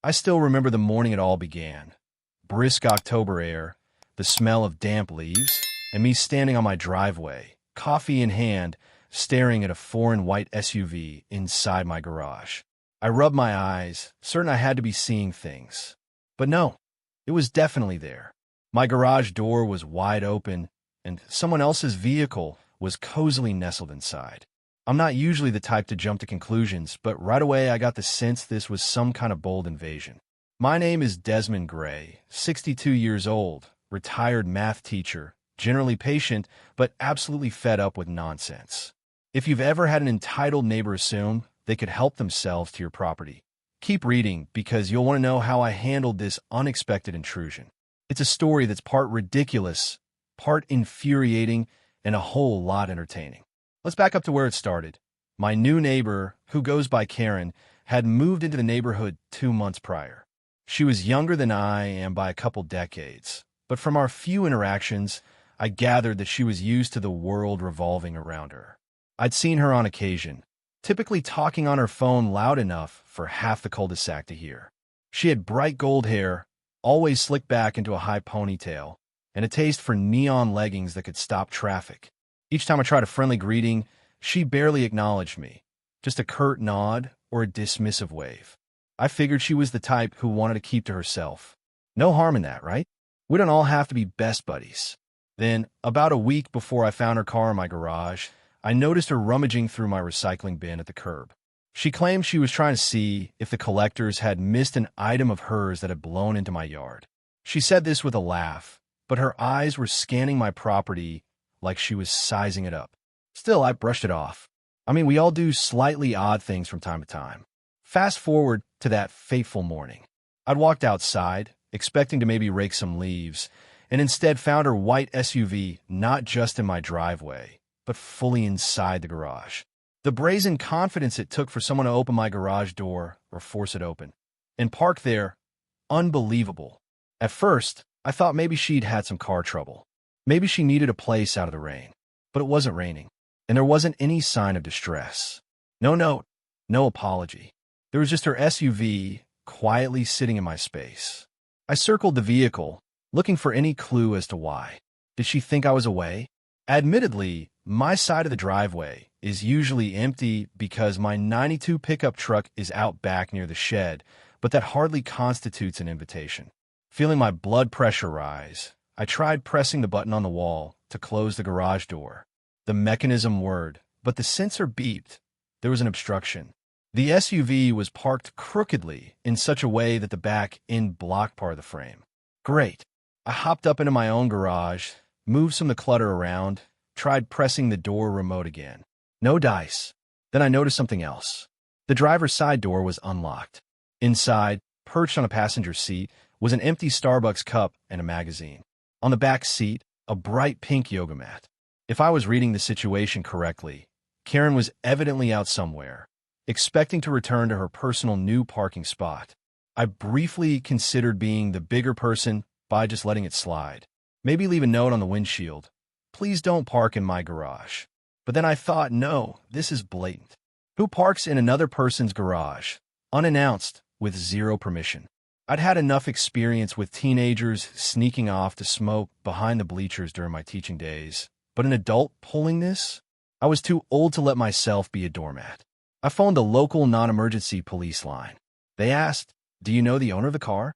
I still remember the morning it all began. Brisk October air, the smell of damp leaves, and me standing on my driveway, coffee in hand, staring at a foreign white SUV inside my garage. I rubbed my eyes, certain I had to be seeing things. But no, it was definitely there. My garage door was wide open, and someone else's vehicle was cozily nestled inside. I'm not usually the type to jump to conclusions, but right away I got the sense this was some kind of bold invasion. My name is Desmond Gray, 62 years old, retired math teacher, generally patient, but absolutely fed up with nonsense. If you've ever had an entitled neighbor assume they could help themselves to your property, keep reading because you'll want to know how I handled this unexpected intrusion. It's a story that's part ridiculous, part infuriating, and a whole lot entertaining. Let's back up to where it started. My new neighbor, who goes by Karen, had moved into the neighborhood 2 months prior. She was younger than I am by a couple decades, but from our few interactions, I gathered that she was used to the world revolving around her. I'd seen her on occasion, typically talking on her phone loud enough for half the cul-de-sac to hear. She had bright gold hair, always slicked back into a high ponytail, and a taste for neon leggings that could stop traffic. Each time I tried a friendly greeting, she barely acknowledged me, just a curt nod or a dismissive wave. I figured she was the type who wanted to keep to herself. No harm in that, right? We don't all have to be best buddies. Then, about a week before I found her car in my garage, I noticed her rummaging through my recycling bin at the curb. She claimed she was trying to see if the collectors had missed an item of hers that had blown into my yard. She said this with a laugh, but her eyes were scanning my property like she was sizing it up. Still, I brushed it off. I mean, we all do slightly odd things from time to time. Fast forward to that fateful morning. I'd walked outside, expecting to maybe rake some leaves, and instead found her white SUV not just in my driveway, but fully inside the garage. The brazen confidence it took for someone to open my garage door or force it open and park there, unbelievable. At first, I thought maybe she'd had some car trouble. Maybe she needed a place out of the rain. But it wasn't raining, and there wasn't any sign of distress. No note, no apology. There was just her SUV quietly sitting in my space. I circled the vehicle, looking for any clue as to why. Did she think I was away? Admittedly, my side of the driveway is usually empty because my '92 pickup truck is out back near the shed, but that hardly constitutes an invitation. Feeling my blood pressure rise, I tried pressing the button on the wall to close the garage door. The mechanism whirred, but the sensor beeped. There was an obstruction. The SUV was parked crookedly in such a way that the back end blocked part of the frame. Great. I hopped up into my own garage, moved some of the clutter around, tried pressing the door remote again. No dice. Then I noticed something else. The driver's side door was unlocked. Inside, perched on a passenger seat, was an empty Starbucks cup and a magazine. On the back seat, a bright pink yoga mat. If I was reading the situation correctly, Karen was evidently out somewhere, expecting to return to her personal new parking spot. I briefly considered being the bigger person by just letting it slide. Maybe leave a note on the windshield. Please don't park in my garage. But then I thought, no, this is blatant. Who parks in another person's garage, unannounced, with zero permission? I'd had enough experience with teenagers sneaking off to smoke behind the bleachers during my teaching days, but an adult pulling this? I was too old to let myself be a doormat. I phoned the local non-emergency police line. They asked, "Do you know the owner of the car?"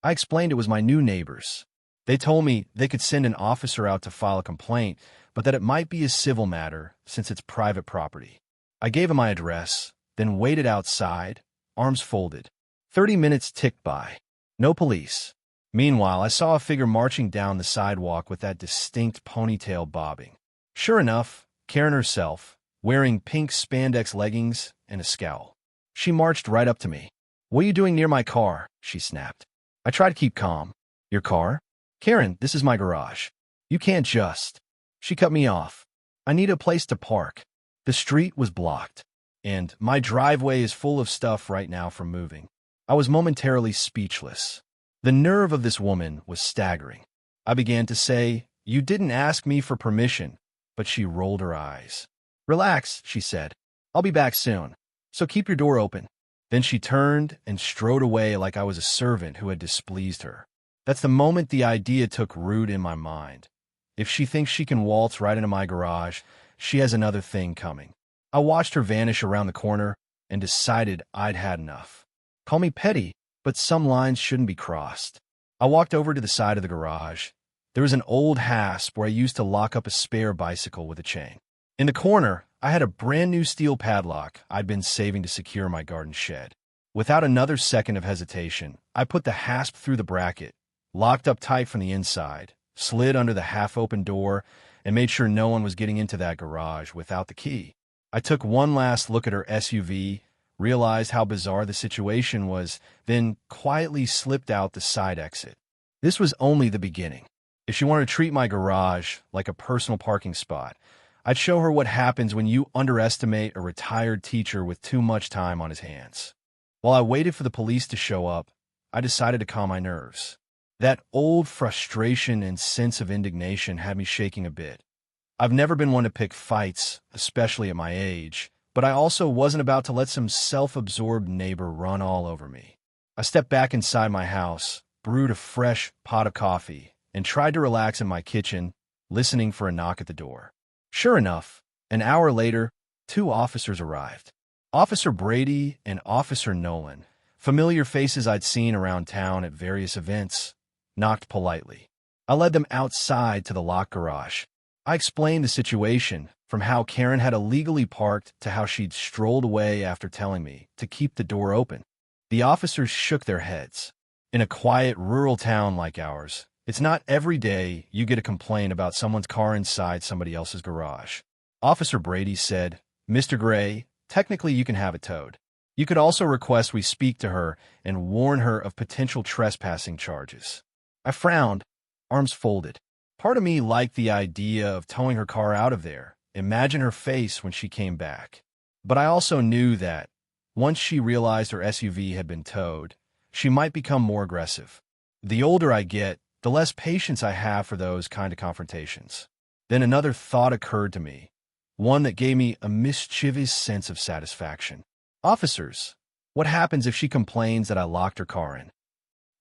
I explained it was my new neighbors. They told me they could send an officer out to file a complaint, but that it might be a civil matter since it's private property. I gave him my address, then waited outside, arms folded. 30 minutes ticked by. No police. Meanwhile, I saw a figure marching down the sidewalk with that distinct ponytail bobbing. Sure enough, Karen herself, wearing pink spandex leggings and a scowl. She marched right up to me. "What are you doing near my car?" she snapped. I tried to keep calm. "Your car?" "Karen, this is my garage. You can't just..." She cut me off. "I need a place to park. The street was blocked, and my driveway is full of stuff right now from moving." I was momentarily speechless. The nerve of this woman was staggering. I began to say, "You didn't ask me for permission," but she rolled her eyes. "Relax," she said. "I'll be back soon, so keep your door open." Then she turned and strode away like I was a servant who had displeased her. That's the moment the idea took root in my mind. If she thinks she can waltz right into my garage, she has another thing coming. I watched her vanish around the corner and decided I'd had enough. Call me petty, but some lines shouldn't be crossed. I walked over to the side of the garage. There was an old hasp where I used to lock up a spare bicycle with a chain. In the corner, I had a brand new steel padlock I'd been saving to secure my garden shed. Without another second of hesitation, I put the hasp through the bracket, locked up tight from the inside, slid under the half-open door, and made sure no one was getting into that garage without the key. I took one last look at her SUV, realized how bizarre the situation was, then quietly slipped out the side exit. This was only the beginning. If she wanted to treat my garage like a personal parking spot, I'd show her what happens when you underestimate a retired teacher with too much time on his hands. While I waited for the police to show up, I decided to calm my nerves. That old frustration and sense of indignation had me shaking a bit. I've never been one to pick fights, especially at my age, but I also wasn't about to let some self-absorbed neighbor run all over me. I stepped back inside my house, brewed a fresh pot of coffee, and tried to relax in my kitchen, listening for a knock at the door. Sure enough, an hour later, 2 officers arrived. Officer Brady and Officer Nolan, familiar faces I'd seen around town at various events, knocked politely. I led them outside to the locked garage. I explained the situation, from how Karen had illegally parked to how she'd strolled away after telling me to keep the door open. The officers shook their heads. In a quiet, rural town like ours, it's not every day you get a complaint about someone's car inside somebody else's garage. Officer Brady said, "Mr. Gray, technically you can have it towed. You could also request we speak to her and warn her of potential trespassing charges." I frowned, arms folded. Part of me liked the idea of towing her car out of there. Imagine her face when she came back. But I also knew that, once she realized her SUV had been towed, she might become more aggressive. The older I get, the less patience I have for those kind of confrontations. Then another thought occurred to me, one that gave me a mischievous sense of satisfaction. "Officers, what happens if she complains that I locked her car in?"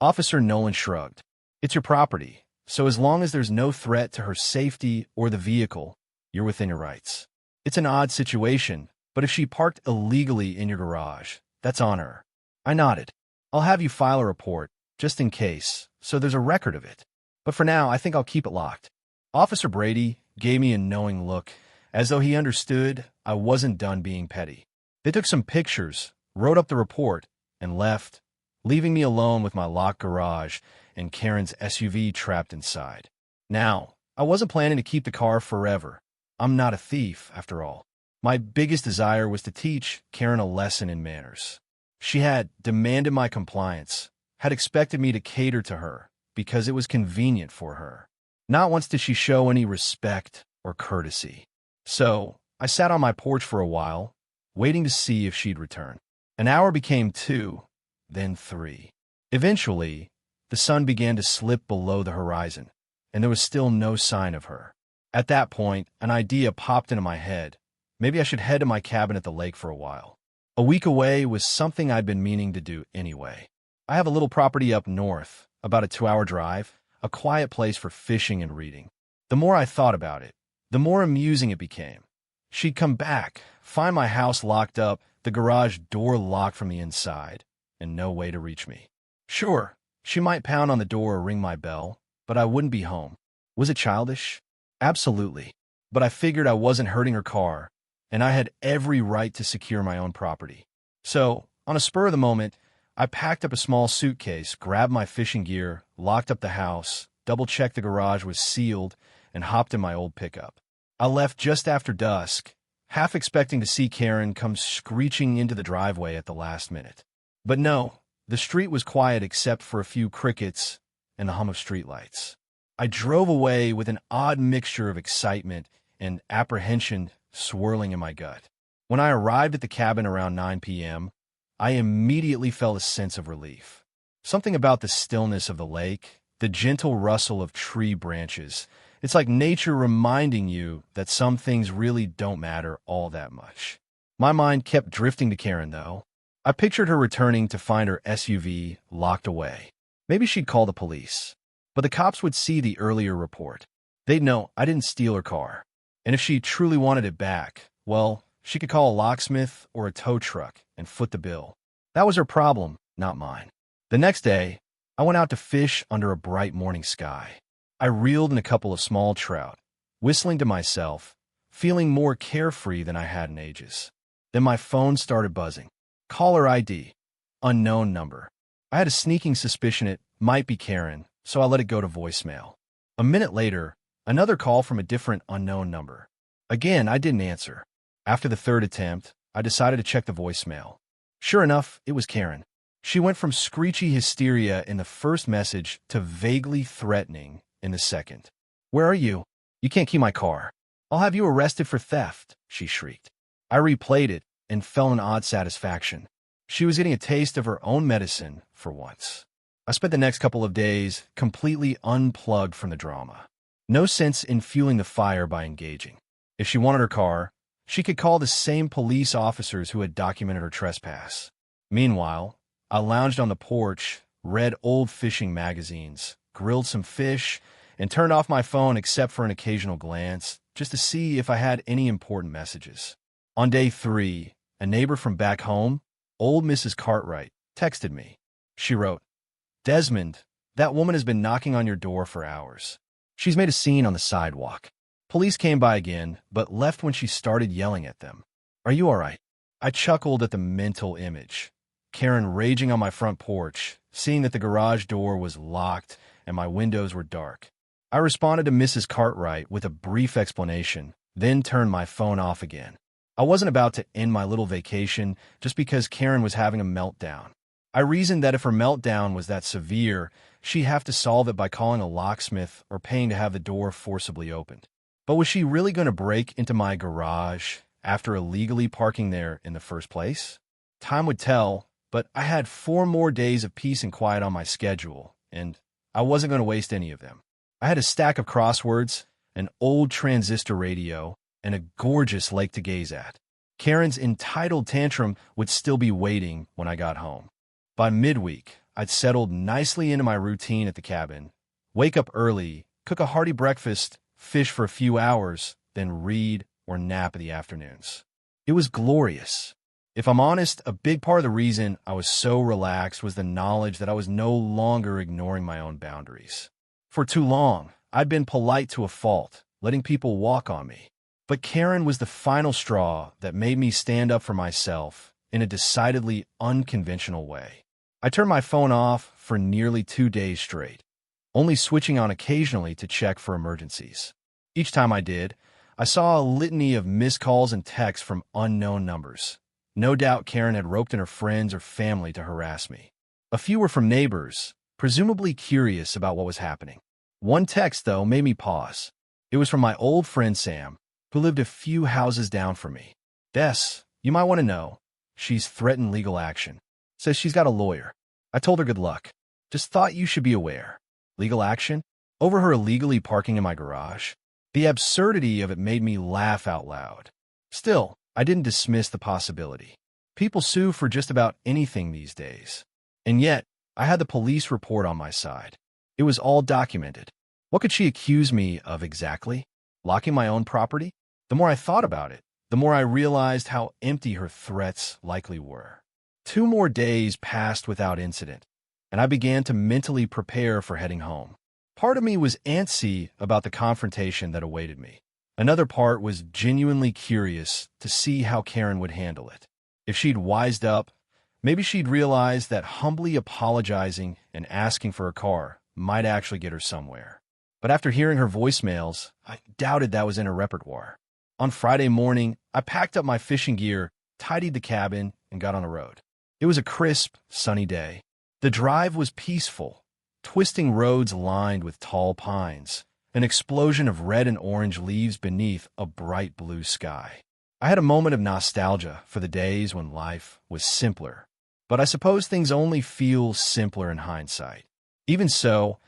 Officer Nolan shrugged. "It's your property, so as long as there's no threat to her safety or the vehicle, you're within your rights. It's an odd situation, but if she parked illegally in your garage, that's on her." I nodded. "I'll have you file a report, just in case, so there's a record of it. But for now, I think I'll keep it locked." Officer Brady gave me a knowing look, as though he understood I wasn't done being petty. They took some pictures, wrote up the report, and left, leaving me alone with my locked garage and Karen's SUV trapped inside. Now, I wasn't planning to keep the car forever. I'm not a thief, after all. My biggest desire was to teach Karen a lesson in manners. She had demanded my compliance, had expected me to cater to her because it was convenient for her. Not once did she show any respect or courtesy. So, I sat on my porch for a while, waiting to see if she'd return. An hour became 2, then 3. Eventually, the sun began to slip below the horizon, and there was still no sign of her. At that point, an idea popped into my head. Maybe I should head to my cabin at the lake for a while. A week away was something I'd been meaning to do anyway. I have a little property up north, about a 2-hour drive, a quiet place for fishing and reading. The more I thought about it, the more amusing it became. She'd come back, find my house locked up, the garage door locked from the inside, and no way to reach me. Sure, she might pound on the door or ring my bell, but I wouldn't be home. Was it childish? Absolutely. But I figured I wasn't hurting her car, and I had every right to secure my own property. So, on a spur of the moment, I packed up a small suitcase, grabbed my fishing gear, locked up the house, double-checked the garage was sealed, and hopped in my old pickup. I left just after dusk, half expecting to see Karen come screeching into the driveway at the last minute. But no, the street was quiet except for a few crickets and the hum of streetlights. I drove away with an odd mixture of excitement and apprehension swirling in my gut. When I arrived at the cabin around 9 p.m., I immediately felt a sense of relief. Something about the stillness of the lake, the gentle rustle of tree branches, it's like nature reminding you that some things really don't matter all that much. My mind kept drifting to Karen, though. I pictured her returning to find her SUV locked away. Maybe she'd call the police. But the cops would see the earlier report. They'd know I didn't steal her car. And if she truly wanted it back, well, she could call a locksmith or a tow truck and foot the bill. That was her problem, not mine. The next day, I went out to fish under a bright morning sky. I reeled in a couple of small trout, whistling to myself, feeling more carefree than I had in ages. Then my phone started buzzing. Caller ID. Unknown number. I had a sneaking suspicion it might be Karen, so I let it go to voicemail. A minute later, another call from a different unknown number. Again, I didn't answer. After the third attempt, I decided to check the voicemail. Sure enough, it was Karen. She went from screechy hysteria in the first message to vaguely threatening in the second. Where are you? You can't keep my car. I'll have you arrested for theft, she shrieked. I replayed it and felt an odd satisfaction. She was getting a taste of her own medicine for once. I spent the next couple of days completely unplugged from the drama. No sense in fueling the fire by engaging. If she wanted her car, she could call the same police officers who had documented her trespass. Meanwhile, I lounged on the porch, read old fishing magazines, grilled some fish, and turned off my phone except for an occasional glance, just to see if I had any important messages. On day 3, a neighbor from back home, old Mrs. Cartwright, texted me. She wrote, "Desmond, that woman has been knocking on your door for hours. She's made a scene on the sidewalk. Police came by again, but left when she started yelling at them. Are you all right?" I chuckled at the mental image. Karen raging on my front porch, seeing that the garage door was locked and my windows were dark. I responded to Mrs. Cartwright with a brief explanation, then turned my phone off again. I wasn't about to end my little vacation just because Karen was having a meltdown. I reasoned that if her meltdown was that severe, she'd have to solve it by calling a locksmith or paying to have the door forcibly opened. But was she really going to break into my garage after illegally parking there in the first place? Time would tell, but I had 4 more days of peace and quiet on my schedule, and I wasn't going to waste any of them. I had a stack of crosswords, an old transistor radio, and a gorgeous lake to gaze at. Karen's entitled tantrum would still be waiting when I got home. By midweek, I'd settled nicely into my routine at the cabin, wake up early, cook a hearty breakfast, fish for a few hours, then read or nap in the afternoons. It was glorious. If I'm honest, a big part of the reason I was so relaxed was the knowledge that I was no longer ignoring my own boundaries. For too long, I'd been polite to a fault, letting people walk on me. But Karen was the final straw that made me stand up for myself in a decidedly unconventional way. I turned my phone off for nearly 2 days straight, only switching on occasionally to check for emergencies. Each time I did, I saw a litany of missed calls and texts from unknown numbers. No doubt Karen had roped in her friends or family to harass me. A few were from neighbors, presumably curious about what was happening. One text, though, made me pause. It was from my old friend Sam, who lived a few houses down from me. "Des, you might want to know. She's threatened legal action. Says she's got a lawyer." I told her good luck. "Just thought you should be aware." Legal action? Over her illegally parking in my garage? The absurdity of it made me laugh out loud. Still, I didn't dismiss the possibility. People sue for just about anything these days. And yet, I had the police report on my side. It was all documented. What could she accuse me of exactly? Locking my own property? The more I thought about it, the more I realized how empty her threats likely were. 2 more days passed without incident, and I began to mentally prepare for heading home. Part of me was antsy about the confrontation that awaited me. Another part was genuinely curious to see how Karen would handle it. If she'd wised up, maybe she'd realized that humbly apologizing and asking for a car might actually get her somewhere. But after hearing her voicemails, I doubted that was in her repertoire. On Friday morning, I packed up my fishing gear, tidied the cabin, and got on the road. It was a crisp, sunny day. The drive was peaceful, twisting roads lined with tall pines, an explosion of red and orange leaves beneath a bright blue sky. I had a moment of nostalgia for the days when life was simpler, but I suppose things only feel simpler in hindsight. Even so,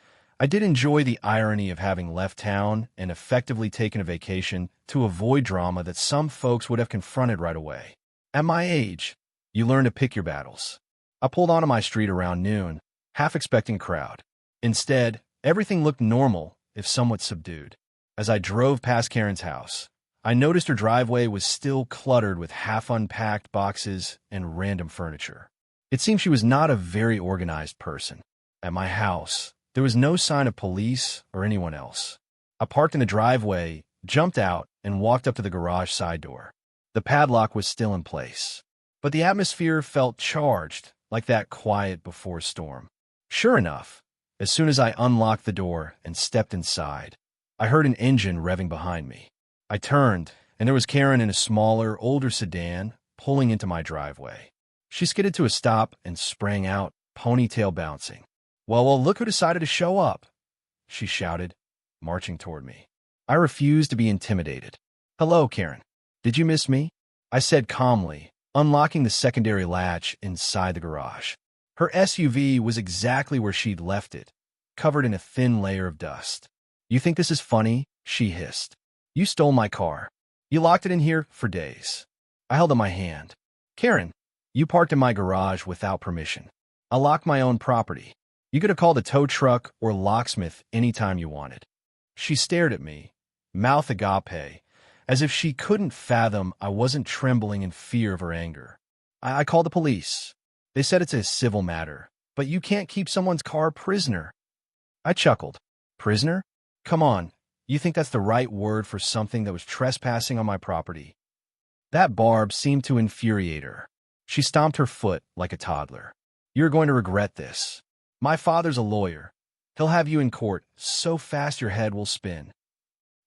I did enjoy the irony of having left town and effectively taken a vacation to avoid drama that some folks would have confronted right away. At my age, You learn to pick your battles. I pulled onto my street around noon, half expecting a crowd. Instead, everything looked normal, if somewhat subdued. As I drove past Karen's house, I noticed her driveway was still cluttered with half-unpacked boxes and random furniture. It seemed she was not a very organized person. At my house, there was no sign of police or anyone else. I parked in the driveway, jumped out, and walked up to the garage side door. The padlock was still in place, but the atmosphere felt charged, like that quiet before a storm. Sure enough, as soon as I unlocked the door and stepped inside, I heard an engine revving behind me. I turned, and there was Karen in a smaller, older sedan pulling into my driveway. She skidded to a stop and sprang out, ponytail bouncing. Well, look who decided to show up, she shouted, marching toward me. I refused to be intimidated. Hello, Karen. Did you miss me? I said calmly, unlocking the secondary latch inside the garage. Her SUV was exactly where she'd left it, covered in a thin layer of dust. You think this is funny? She hissed. You stole my car. You locked it in here for days. I held up my hand. Karen, you parked in my garage without permission. I locked my own property. You could have called a tow truck or locksmith anytime you wanted. She stared at me, mouth agape, as if she couldn't fathom I wasn't trembling in fear of her anger. I called the police. They said it's a civil matter, but you can't keep someone's car prisoner. I chuckled. Prisoner? Come on, you think that's the right word for something that was trespassing on my property? That barb seemed to infuriate her. She stomped her foot like a toddler. You're going to regret this. My father's a lawyer. He'll have you in court so fast your head will spin.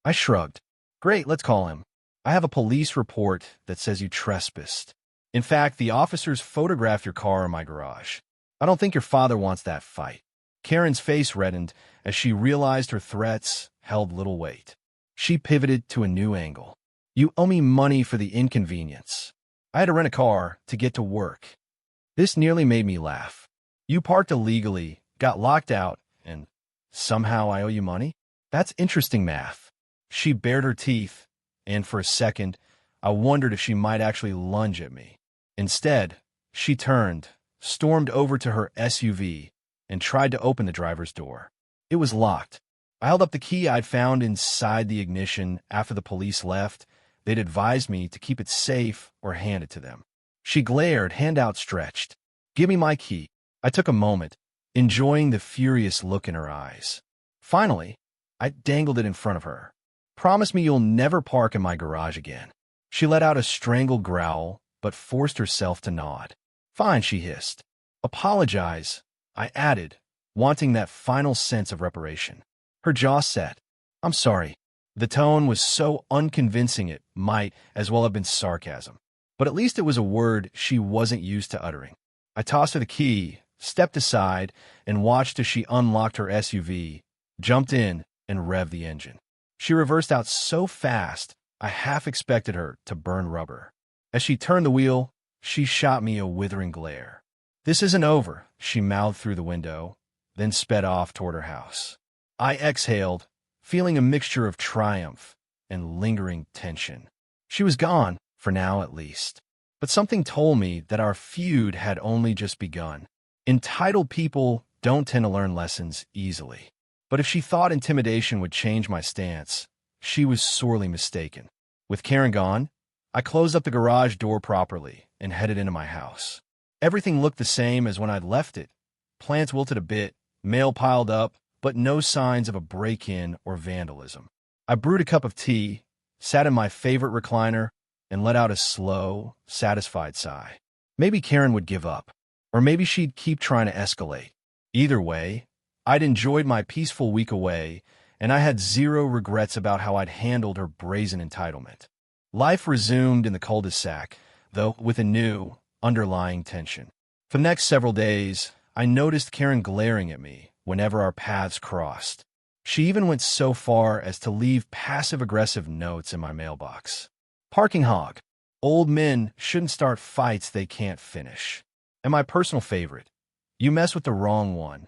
I shrugged. Great, let's call him. I have a police report that says you trespassed. In fact, the officers photographed your car in my garage. I don't think your father wants that fight. Karen's face reddened as she realized her threats held little weight. She pivoted to a new angle. You owe me money for the inconvenience. I had to rent a car to get to work. This nearly made me laugh. You parked illegally, got locked out, and somehow I owe you money? That's interesting math. She bared her teeth, and for a second, I wondered if she might actually lunge at me. Instead, she turned, stormed over to her SUV, and tried to open the driver's door. It was locked. I held up the key I'd found inside the ignition after the police left. They'd advised me to keep it safe or hand it to them. She glared, hand outstretched. Give me my key. I took a moment, enjoying the furious look in her eyes. Finally, I dangled it in front of her. Promise me you'll never park in my garage again. She let out a strangled growl, but forced herself to nod. Fine, she hissed. Apologize, I added, wanting that final sense of reparation. Her jaw set. I'm sorry. The tone was so unconvincing it might as well have been sarcasm. But at least it was a word she wasn't used to uttering. I tossed her the key, stepped aside, and watched as she unlocked her SUV, jumped in, and revved the engine. She reversed out so fast, I half expected her to burn rubber. As she turned the wheel, she shot me a withering glare. This isn't over, she mouthed through the window, then sped off toward her house. I exhaled, feeling a mixture of triumph and lingering tension. She was gone, for now at least. But something told me that our feud had only just begun. Entitled people don't tend to learn lessons easily. But if she thought intimidation would change my stance, she was sorely mistaken. With Karen gone, I closed up the garage door properly and headed into my house. Everything looked the same as when I'd left it. Plants wilted a bit, mail piled up, but no signs of a break-in or vandalism. I brewed a cup of tea, sat in my favorite recliner, and let out a slow, satisfied sigh. Maybe Karen would give up, or maybe she'd keep trying to escalate. Either way, I'd enjoyed my peaceful week away, and I had zero regrets about how I'd handled her brazen entitlement. Life resumed in the cul-de-sac, though with a new, underlying tension. For the next several days, I noticed Karen glaring at me whenever our paths crossed. She even went so far as to leave passive-aggressive notes in my mailbox. Parking hog. Old men shouldn't start fights they can't finish. And my personal favorite. You mess with the wrong one.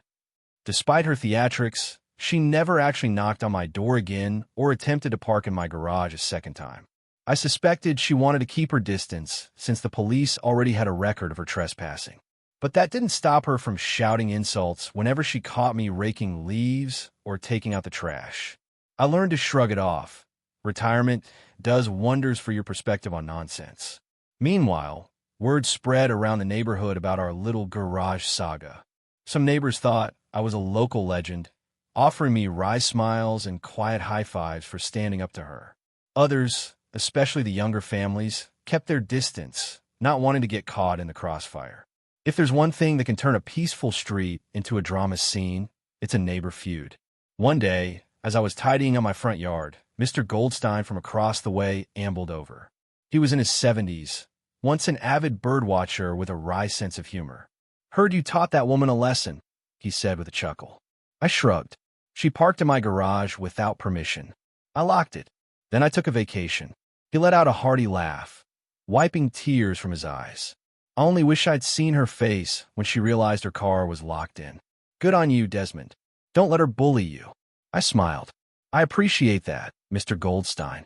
Despite her theatrics, she never actually knocked on my door again or attempted to park in my garage a second time. I suspected she wanted to keep her distance since the police already had a record of her trespassing. But that didn't stop her from shouting insults whenever she caught me raking leaves or taking out the trash. I learned to shrug it off. Retirement does wonders for your perspective on nonsense. Meanwhile, word spread around the neighborhood about our little garage saga. Some neighbors thought I was a local legend, offering me wry smiles and quiet high fives for standing up to her. Others, especially the younger families, kept their distance, not wanting to get caught in the crossfire. If there's one thing that can turn a peaceful street into a drama scene, it's a neighbor feud. One day, as I was tidying up my front yard, Mr. Goldstein from across the way ambled over. He was in his 70s, once an avid birdwatcher with a wry sense of humor. "Heard you taught that woman a lesson," he said with a chuckle. I shrugged. She parked in my garage without permission. I locked it. Then I took a vacation. He let out a hearty laugh, wiping tears from his eyes. I only wish I'd seen her face when she realized her car was locked in. "Good on you, Desmond. Don't let her bully you." I smiled. "I appreciate that, Mr. Goldstein."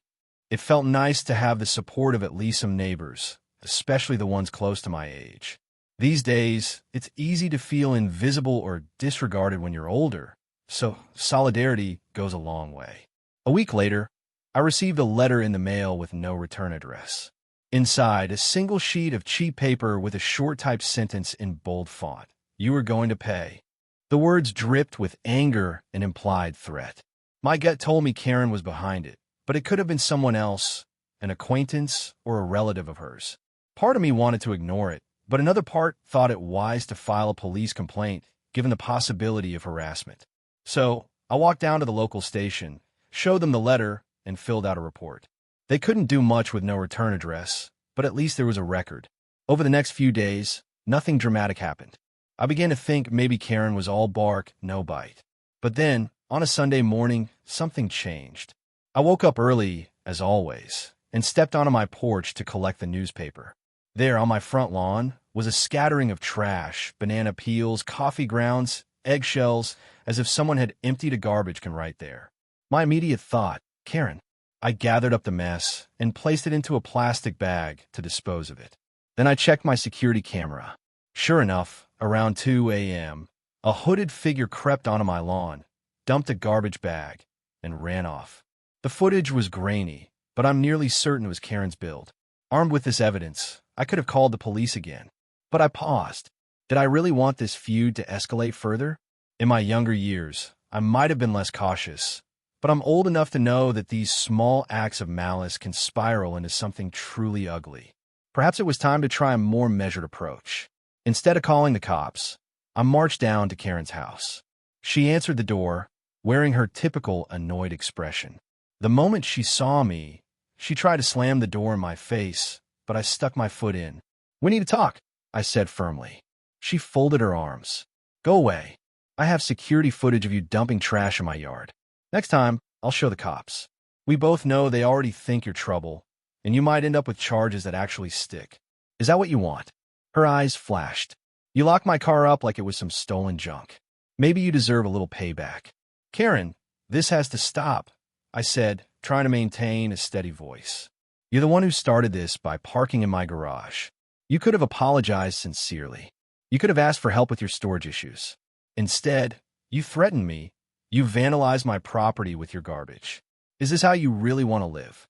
It felt nice to have the support of at least some neighbors, especially the ones close to my age. These days, it's easy to feel invisible or disregarded when you're older, so solidarity goes a long way. A week later, I received a letter in the mail with no return address. Inside, a single sheet of cheap paper with a short-typed sentence in bold font. "You are going to pay." The words dripped with anger and implied threat. My gut told me Karen was behind it, but it could have been someone else, an acquaintance or a relative of hers. Part of me wanted to ignore it, but another part thought it wise to file a police complaint, given the possibility of harassment. So I walked down to the local station, showed them the letter, and filled out a report. They couldn't do much with no return address, but at least there was a record. Over the next few days, nothing dramatic happened. I began to think maybe Karen was all bark, no bite. But then, on a Sunday morning, something changed. I woke up early, as always, and stepped onto my porch to collect the newspaper. There, on my front lawn, was a scattering of trash, banana peels, coffee grounds, eggshells, as if someone had emptied a garbage can right there. My immediate thought, Karen. I gathered up the mess and placed it into a plastic bag to dispose of it. Then I checked my security camera. Sure enough, around 2 a.m., a hooded figure crept onto my lawn, dumped a garbage bag, and ran off. The footage was grainy, but I'm nearly certain it was Karen's build. Armed with this evidence, I could have called the police again. But I paused. Did I really want this feud to escalate further? In my younger years, I might have been less cautious, but I'm old enough to know that these small acts of malice can spiral into something truly ugly. Perhaps it was time to try a more measured approach. Instead of calling the cops, I marched down to Karen's house. She answered the door, wearing her typical annoyed expression. The moment she saw me, she tried to slam the door in my face, but I stuck my foot in. "We need to talk," I said firmly. She folded her arms. "Go away. I have security footage of you dumping trash in my yard. Next time, I'll show the cops. We both know they already think you're trouble, and you might end up with charges that actually stick. Is that what you want?" Her eyes flashed. "You locked my car up like it was some stolen junk. Maybe you deserve a little payback." "Karen, this has to stop," I said, trying to maintain a steady voice. "You're the one who started this by parking in my garage. You could have apologized sincerely. You could have asked for help with your storage issues. Instead, you threatened me. You vandalized my property with your garbage. Is this how you really want to live?"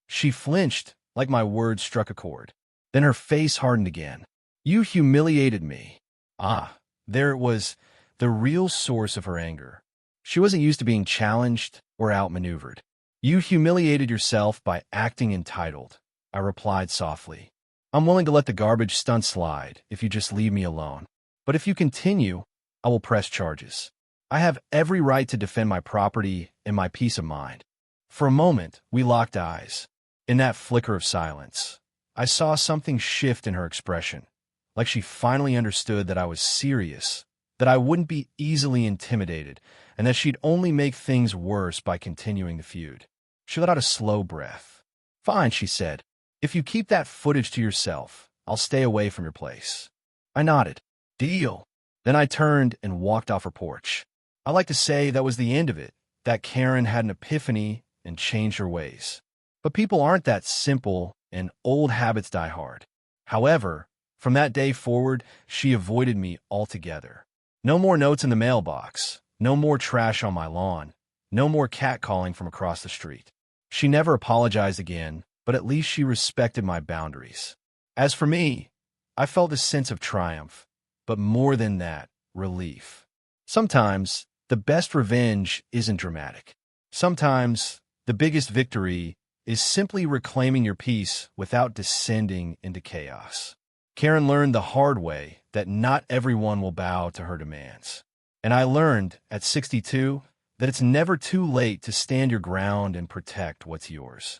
She flinched like my words struck a chord. Then her face hardened again. "You humiliated me." Ah, there it was, the real source of her anger. She wasn't used to being challenged or outmaneuvered. "You humiliated yourself by acting entitled," I replied softly. "I'm willing to let the garbage stunt slide if you just leave me alone. But if you continue, I will press charges. I have every right to defend my property and my peace of mind." For a moment, we locked eyes. In that flicker of silence, I saw something shift in her expression, like she finally understood that I was serious, that I wouldn't be easily intimidated, and that she'd only make things worse by continuing the feud. She let out a slow breath. "Fine," she said. "If you keep that footage to yourself, I'll stay away from your place." I nodded. "Deal." Then I turned and walked off her porch. I like to say that was the end of it, that Karen had an epiphany and changed her ways. But people aren't that simple, and old habits die hard. However, from that day forward, she avoided me altogether. No more notes in the mailbox, no more trash on my lawn, no more catcalling from across the street. She never apologized again, but at least she respected my boundaries. As for me, I felt a sense of triumph, but more than that, relief. Sometimes, the best revenge isn't dramatic. Sometimes, the biggest victory is simply reclaiming your peace without descending into chaos. Karen learned the hard way that not everyone will bow to her demands. And I learned, at 62, that it's never too late to stand your ground and protect what's yours.